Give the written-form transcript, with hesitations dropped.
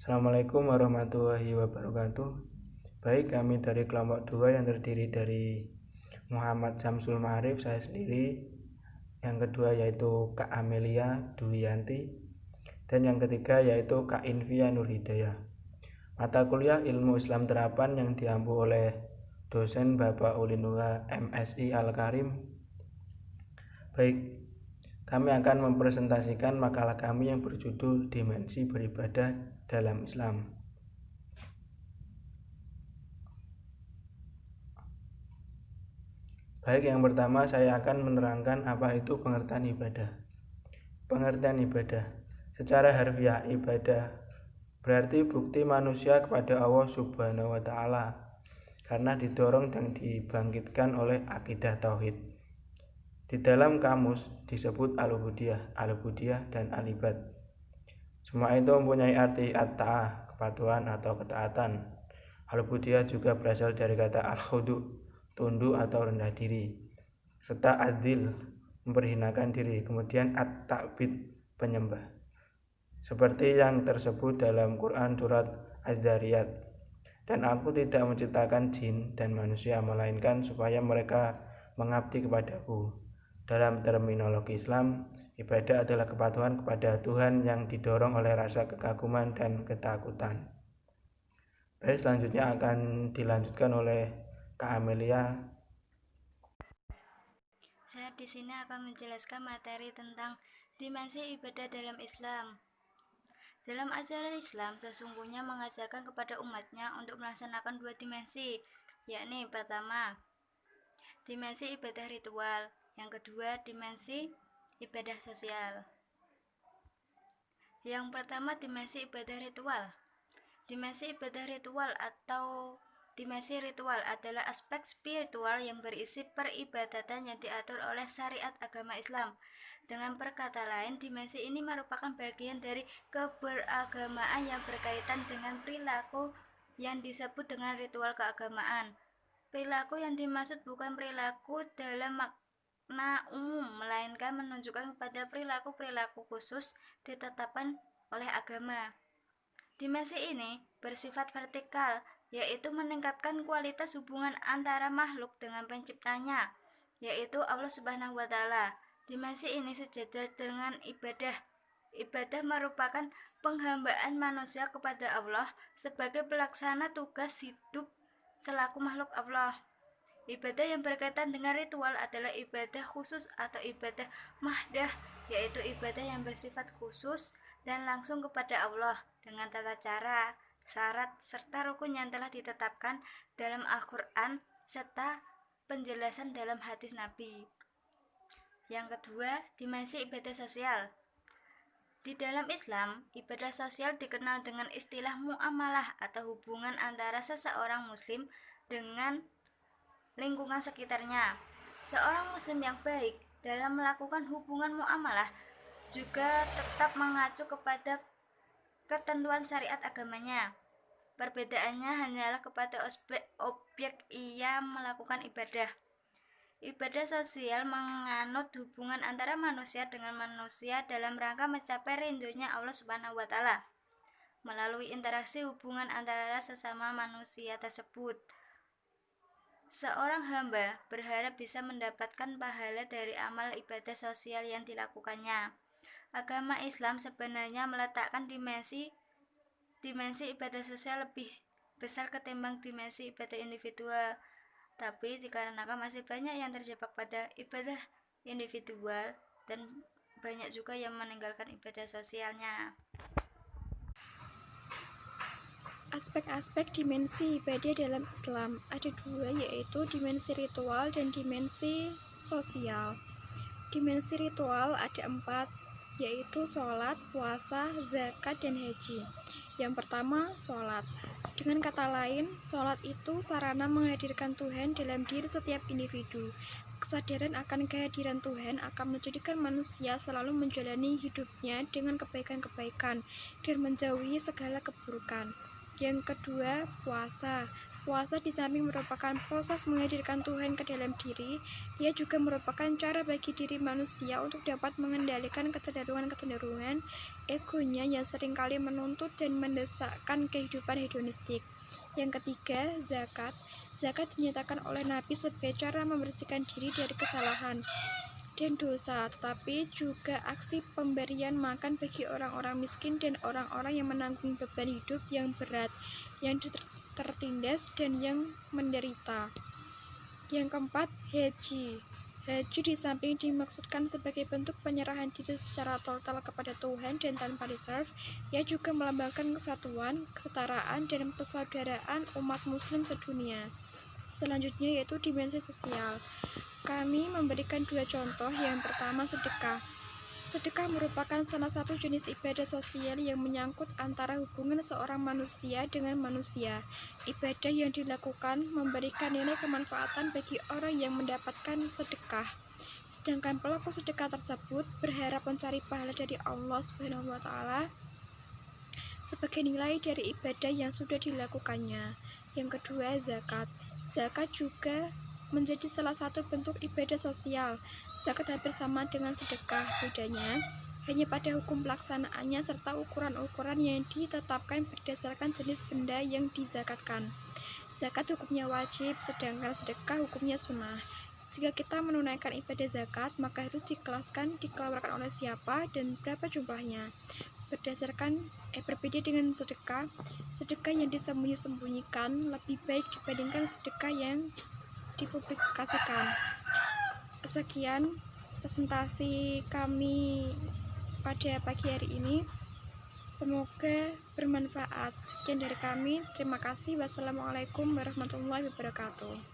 Assalamualaikum warahmatullahi wabarakatuh. Baik, kami dari kelompok 2 yang terdiri dari Muhammad Syamsul Ma'arif, saya sendiri. Yang kedua yaitu Kak Amelia Duyanti. Dan yang ketiga yaitu Kak Invia Nur Hidayah. Mata kuliah Ilmu Islam Terapan yang diampu oleh dosen Bapak Ulinuha MSI Al-Karim. Baik, kami akan mempresentasikan makalah kami yang berjudul Dimensi Beribadah dalam Islam. Baik, yang pertama saya akan menerangkan apa itu pengertian ibadah. Pengertian ibadah secara harfiah, ibadah berarti bukti manusia kepada Allah Subhanahu wa Ta'ala karena didorong dan dibangkitkan oleh akidah tauhid. Di dalam kamus disebut al-ubudiyah dan al-ibad. Semua itu mempunyai arti at-ta'ah, kepatuhan atau ketaatan. Al-ubudiyah juga berasal dari kata al-khudu, tunduk atau rendah diri, serta adil, memperhinakan diri, kemudian at-ta'bid, penyembah. Seperti yang tersebut dalam Quran surat Az-Zariyat. Dan aku tidak menciptakan jin dan manusia melainkan supaya mereka mengabdi kepadaku. Dalam terminologi Islam, ibadah adalah kepatuhan kepada Tuhan yang didorong oleh rasa kekaguman dan ketakutan. Baik, selanjutnya akan dilanjutkan oleh Kak Amelia. Saya di sini akan menjelaskan materi tentang dimensi ibadah dalam Islam. Dalam ajaran Islam, sesungguhnya mengajarkan kepada umatnya untuk melaksanakan dua dimensi, yakni pertama, dimensi ibadah ritual, yang kedua, dimensi ibadah sosial. Yang pertama, dimensi ibadah ritual. Dimensi ibadah ritual atau dimensi ritual adalah aspek spiritual yang berisi peribadatan yang diatur oleh syariat agama Islam. Dengan perkata lain, dimensi ini merupakan bagian dari keberagamaan yang berkaitan dengan perilaku yang disebut dengan ritual keagamaan. Perilaku yang dimaksud bukan perilaku dalam makna umum, melainkan menunjukkan kepada perilaku-perilaku khusus ditetapkan oleh agama. Dimensi ini bersifat vertikal, yaitu meningkatkan kualitas hubungan antara makhluk dengan penciptanya, yaitu Allah Subhanahu wa Ta'ala. Dimensi ini sejajar dengan ibadah. Ibadah merupakan penghambaan manusia kepada Allah sebagai pelaksana tugas hidup selaku makhluk Allah. Ibadah yang berkaitan dengan ritual adalah ibadah khusus atau ibadah mahdah, yaitu ibadah yang bersifat khusus dan langsung kepada Allah dengan tata cara, syarat, serta rukun yang telah ditetapkan dalam Al-Quran serta penjelasan dalam hadis Nabi. Yang kedua, dimensi ibadah sosial. Di dalam Islam, ibadah sosial dikenal dengan istilah muamalah atau hubungan antara seseorang muslim dengan lingkungan sekitarnya. Seorang muslim yang baik dalam melakukan hubungan muamalah juga tetap mengacu kepada ketentuan syariat agamanya. Perbedaannya hanyalah kepada objek ia melakukan ibadah. Ibadah sosial menganut hubungan antara manusia dengan manusia dalam rangka mencapai ridhonya Allah Subhanahu wa Ta'ala melalui interaksi hubungan antara sesama manusia tersebut. Seorang hamba berharap bisa mendapatkan pahala dari amal ibadah sosial yang dilakukannya. Agama Islam sebenarnya meletakkan dimensi ibadah sosial lebih besar ketimbang dimensi ibadah individual. Tapi dikarenakan masih banyak yang terjebak pada ibadah individual dan banyak juga yang meninggalkan ibadah sosialnya. Aspek-aspek dimensi ibadah dalam Islam ada dua, yaitu dimensi ritual dan dimensi sosial. Dimensi ritual ada 4, yaitu sholat, puasa, zakat, dan haji. Yang pertama, sholat. Dengan kata lain, sholat itu sarana menghadirkan Tuhan dalam diri setiap individu. Kesadaran akan kehadiran Tuhan akan menjadikan manusia selalu menjalani hidupnya dengan kebaikan-kebaikan dan menjauhi segala keburukan. Yang kedua, puasa. Puasa di samping merupakan proses menghadirkan Tuhan ke dalam diri, ia juga merupakan cara bagi diri manusia untuk dapat mengendalikan kecenderungan-kecenderungan egonya yang seringkali menuntut dan mendesakkan kehidupan hedonistik. Yang ketiga, zakat. Zakat dinyatakan oleh Nabi sebagai cara membersihkan diri dari kesalahan dan dosa, tetapi juga aksi pemberian makan bagi orang-orang miskin dan orang-orang yang menanggung beban hidup yang berat, yang tertindas dan yang menderita. Yang keempat, haji. Haji di samping dimaksudkan sebagai bentuk penyerahan diri secara total kepada Tuhan dan tanpa reserve, ia juga melambangkan kesatuan, kesetaraan, dan persaudaraan umat muslim sedunia. Selanjutnya yaitu dimensi sosial. Kami memberikan dua contoh. Yang pertama, sedekah. Sedekah merupakan salah satu jenis ibadah sosial yang menyangkut antara hubungan seorang manusia dengan manusia. Ibadah yang dilakukan memberikan nilai kemanfaatan bagi orang yang mendapatkan sedekah. Sedangkan pelaku sedekah tersebut berharap mencari pahala dari Allah Subhanahu wa Ta'ala sebagai nilai dari ibadah yang sudah dilakukannya. Yang kedua, zakat. Zakat juga menjadi salah satu bentuk ibadah sosial. Zakat hampir sama dengan sedekah, bedanya hanya pada hukum pelaksanaannya serta ukuran-ukuran yang ditetapkan berdasarkan jenis benda yang dizakatkan. Zakat hukumnya wajib, sedangkan sedekah hukumnya sunnah. Jika kita menunaikan ibadah zakat, maka harus dikeluarkan oleh siapa dan berapa jumlahnya. Berbeda dengan sedekah yang disembunyi-sembunyikan lebih baik dibandingkan sedekah yang dipublikasikan. Sekian presentasi kami pada pagi hari ini, semoga bermanfaat. Sekian dari kami, terima kasih. Wassalamualaikum warahmatullahi wabarakatuh.